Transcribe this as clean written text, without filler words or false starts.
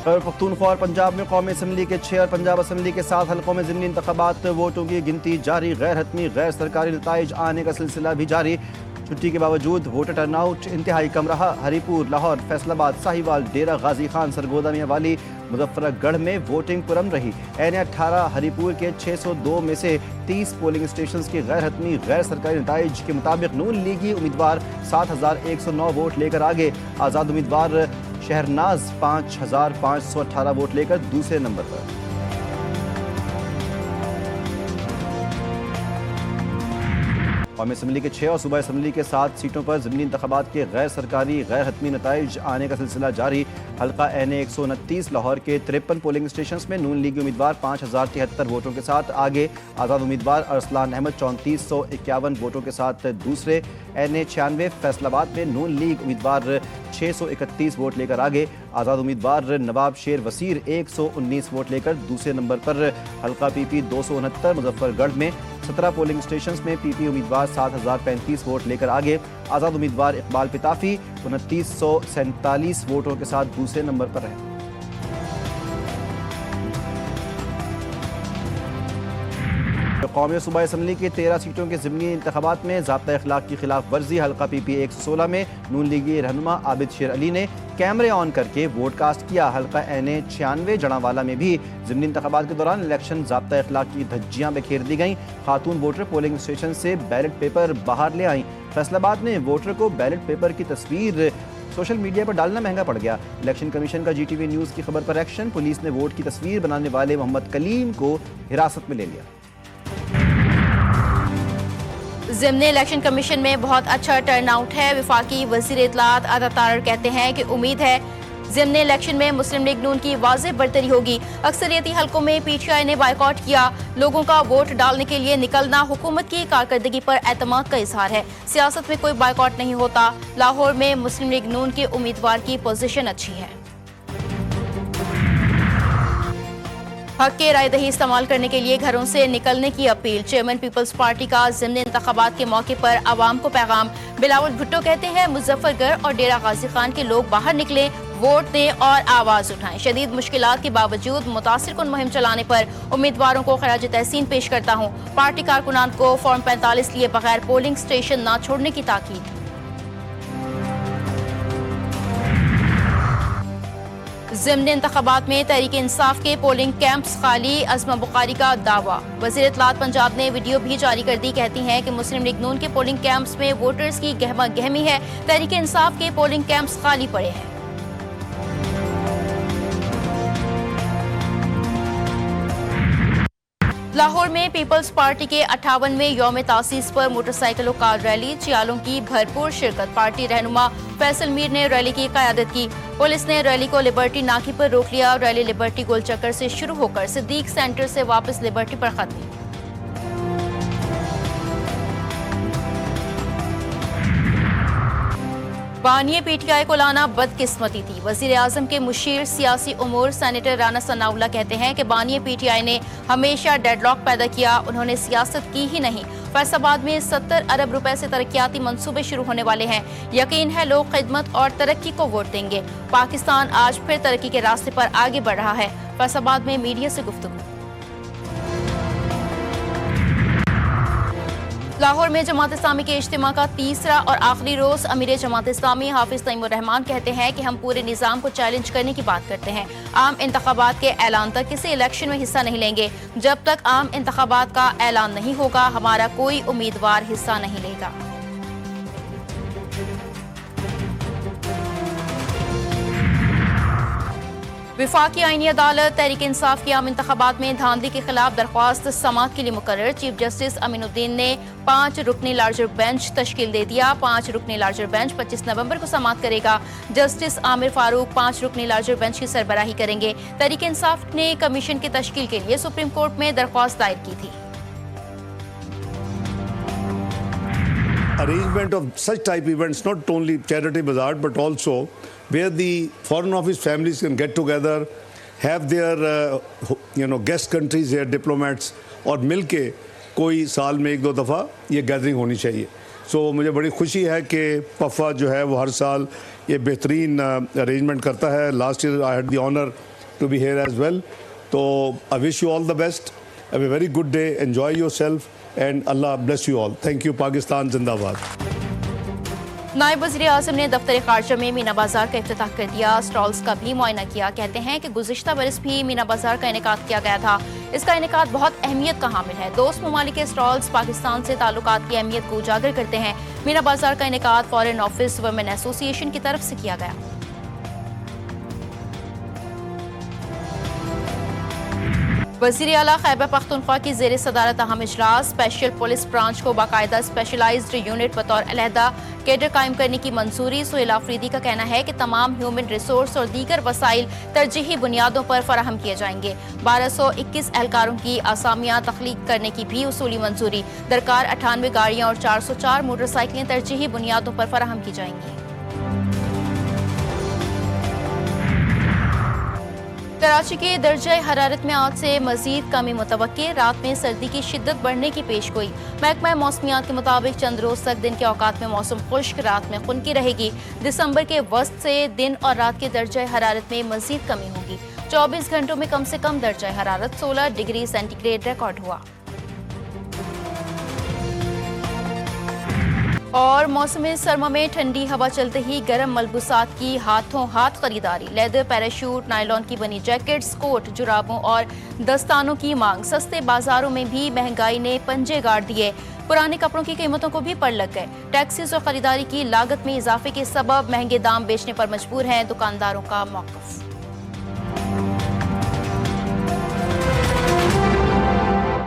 खैबर पख्तूनख्वा और पंजाब में कौमी असम्बली के 6 और पंजाब असम्बली के 7 हल्कों में ज़िमनी इंतखाबात वोटों की गिनती जारी। गैर हतमी गैर सरकारी नताइज आने का सिलसिला भी जारी। छुट्टी के बावजूद वोटर टर्नआउट इंतहाई कम रहा। हरीपुर, लाहौर, फैसलाबाद, साहिवाल, डेरा गाजी खान, सरगोदा, मियांवाली, मुजफ्फरगढ़ में वोटिंग पुरम रही। N18 हरीपुर के 602 में से 30 पोलिंग स्टेशन के गैर हतमी गैर सरकारी नताइज के मुताबिक नून लीगी उम्मीदवार 7109 वोट लेकर आगे। आज़ाद उम्मीदवार शहरनाज 5518 वोट लेकर दूसरे नंबर पर। कौमी असम्बली के 6 और सूबाई असम्बली के 7 सीटों पर ज़िमनी इंतखाबात के गैर सरकारी गैर हतमी नताइज आने का सिलसिला जारी। हल्का NA 129 लाहौर के 53 पोलिंग स्टेशन में नून लीगी उम्मीदवार 5073 वोटों के साथ आगे। आज़ाद उम्मीदवार अरसलान अहमद 3451 वोटों के साथ दूसरे। NA 96 फैसलाबाद में नून लीग उम्मीदवार 631 वोट लेकर आगे। आज़ाद उम्मीदवार नवाब शेर वसीर 119 वोट लेकर दूसरे नंबर पर। हल्का PP 269 मुजफ्फरगढ़ में 17 पोलिंग स्टेशन में PP उम्मीदवार 7035 वोट लेकर आगे। आज़ाद उम्मीदवार इकबाल पिताफी 2947 वोटों के साथ दूसरे नंबर पर है। कौमी सूबाई असम्बली की 13 सीटों के ज़िमनी इंतखाबात में ज़ाब्ता अखलाक की खिलाफ वर्जी। हल्का PP 116 में नून लीगी रहनुमा आबिद शेर अली ने कैमरे ऑन करके वोट कास्ट किया। हल्का NA 96 जड़ावाला में भी ज़िमनी इंतखाबात के दौरान इलेक्शन ज़ाब्ता अखलाक की धज्जियाँ बिखेर दी गईं। खातून वोटर पोलिंग स्टेशन से बैलेट पेपर बाहर ले आईं। फैसलाबाद में वोटर को बैलेट पेपर की तस्वीर सोशल मीडिया पर डालना महंगा पड़ गया। इलेक्शन कमीशन का GTV न्यूज़ की खबर पर एक्शन। पुलिस ने वोट की तस्वीर बनाने वाले मोहम्मद कलीम को हिरासत में ले लिया। ज़िमनी इलेक्शन कमीशन में बहुत अच्छा टर्नआउट है। वफाकी वज़ीर इत्तलात अता तारर कहते हैं कि उम्मीद है ज़िमनी इलेक्शन में मुस्लिम लीग नून की वाज़ेह बढ़तरी होगी। अक्सरियती हलकों में PTI ने बायकॉट किया। लोगों का वोट डालने के लिए निकलना हुकूमत की कारकर्दगी पर एतमाद का इजहार है। सियासत में कोई बायकॉट नहीं होता। लाहौर में मुस्लिम लीग नून के उम्मीदवार की पोजीशन अच्छी है। हक के राय दही इस्तेमाल करने के लिए घरों से निकलने की अपील। चेयरमैन पीपल्स पार्टी का ज़िमनी इंतखाबात के मौके पर आवाम को पैगाम। बिलावल भुट्टो कहते हैं मुजफ्फरगढ़ और डेरा गाजी खान के लोग बाहर निकले, वोट दें और आवाज उठाएं। शदीद मुश्किलात के बावजूद मुतासिर कुन मुहिम चलाने पर उम्मीदवारों को खराज तहसीन पेश करता हूँ। पार्टी कारकुनान को फॉर्म 45 लिए बगैर पोलिंग स्टेशन न छोड़ने की ताकीद। ज़िमनी इंतखाबात में तहरीक इंसाफ के पोलिंग कैंप्स खाली। अज़मा बुखारी का दावा। वज़ीर इत्तलात पंजाब ने वीडियो भी जारी कर दी। कहती हैं कि मुस्लिम लीग नून के पोलिंग कैंप्स में वोटर्स की गहमा गहमी है। तहरीक इंसाफ के पोलिंग कैंप्स खाली पड़े हैं। लाहौर में पीपल्स पार्टी के 58वें यौम तासीस पर मोटरसाइकिलों कार रैली। चियालों की भरपूर शिरकत। पार्टी रहनुमा फैसल मीर ने रैली की क़यादत की। पुलिस ने रैली को लिबर्टी नाकी पर रोक लिया। रैली लिबर्टी गोल चक्कर से शुरू होकर सिद्दीक सेंटर से वापस लिबर्टी पर खत्म। बानिए PTI को लाना बदकिस्मती थी। वजीर आजम के मुशीर सियासी उमूर सेनेटर राना सनाउल्लाह कहते हैं कि बानिए PTI ने हमेशा डेडलॉक पैदा किया। उन्होंने सियासत की ही नहीं। फैसलाबाद में 70 अरब रुपए से तरक्याती मंसूबे शुरू होने वाले हैं। यकीन है लोग खिदमत और तरक्की को वोट देंगे। पाकिस्तान आज फिर तरक्की के रास्ते पर आगे बढ़ रहा है। फैसलाबाद में मीडिया से गुफ्तगू। लाहौर में जमात इस्लामी के इज्तिमा का तीसरा और आखिरी रोज अमीर जमात इस्लामी हाफिज तईमुर रहमान कहते हैं कि हम पूरे निज़ाम को चैलेंज करने की बात करते हैं। आम इंतखाबात के ऐलान तक किसी इलेक्शन में हिस्सा नहीं लेंगे। जब तक आम इंतखाबात का ऐलान नहीं होगा हमारा कोई उम्मीदवार हिस्सा नहीं लेगा। विफाकी आईनी अदालत तहरीक इंसाफ की आम इंतखाबात में धांधली के खिलाफ दरख्वास्त समाअत के लिए मुकर्रर। चीफ जस्टिस अमीनुद्दीन ने 5 रुकनी लार्जर बेंच तश्कील दे दिया। 5 रुकनी लार्जर बेंच 25 नवंबर को समाअत करेगा। जस्टिस आमिर फारूक 5 रुकनी लार्जर बेंच की सरबराही करेंगे। तहरीक इंसाफ ने कमीशन की तश्कील के लिए सुप्रीम कोर्ट में दरख्वास्त दायर की थी। Arrangement of such type events, not only charity bazaar but also where the foreign office families can get together, have their guest countries, their diplomats और मिलके कोई साल में 1-2 दफ़ा ये गैदरिंग होनी चाहिए। सो मुझे बड़ी खुशी है कि पफा जो है वो हर साल ये बेहतरीन अरेंजमेंट करता है। Last year I had the honour to be here as well. So I wish you all the best. Have a very good day. Enjoy yourself and Allah bless you all. Thank you. Pakistan Zindabad. नायब वज़ीर आज़म ने दफ्तर खारजा में मीना बाजार का इफ्तिताह कर दिया। Stalls का भी मुआयना किया। कहते हैं कि गुज़िश्ता बरस भी मीना बाजार का इनेकाद किया गया था। इसका इनेकाद बहुत अहमियत का हामिल है। दोस्त ममालिक के स्टॉल्स पाकिस्तान से ताल्लुकात की अहमियत को उजागर करते हैं। मीना बाजार का इनेकाद फॉरेन ऑफिस वुमेन एसोसिएशन की तरफ से किया गया। वज़ीर आला खैबर पख्तूनख्वा की ज़ेर सदारत अहम इजलास। स्पेशल पुलिस ब्रांच को बाकायदा स्पेशलाइज्ड यूनिट बतौर अलहदा कैडर कायम करने की मंजूरी। सुहेल आफरीदी का कहना है कि तमाम ह्यूमन रिसोर्स और दीगर वसाइल तरजीही बुनियादों पर फराहम किए जाएंगे। 1221 एहलकारों की आसामियां तख्लीक करने की भी उसूली मंजूरी। दरकार 98 गाड़ियां और 404 मोटरसाइकिलें तरजीही बुनियादों पर फराहम की जाएंगी। कराची के दर्जा हरारत में आज से मजीद कमी मुतवक्के। रात में सर्दी की शिद्दत बढ़ने की पेशगोई। महकमा मौसमियात के मुताबिक चंद रोज तक दिन के औकात में मौसम खुश्क, रात में खुनकी रहेगी। दिसंबर के वस्त से दिन और रात के दर्जा हरारत में मजीद कमी होगी। 24 घंटों में कम से कम दर्जा हरारत 16 डिग्री सेंटीग्रेड रिकॉर्ड हुआ। और मौसम सरमा में ठंडी हवा चलते ही गर्म मलबूसात की हाथों हाथ खरीदारी। लेदर, पैराशूट, नायलॉन की बनी जैकेट्स, कोट, जुराबों और दस्तानों की मांग। सस्ते बाजारों में भी महंगाई ने पंजे गाड़ दिए। पुराने कपड़ों की कीमतों को भी पड़ लग गए। टैक्सीज और खरीदारी की लागत में इजाफे के सबब महंगे दाम बेचने पर मजबूर हैं दुकानदारों का मौक़िफ़।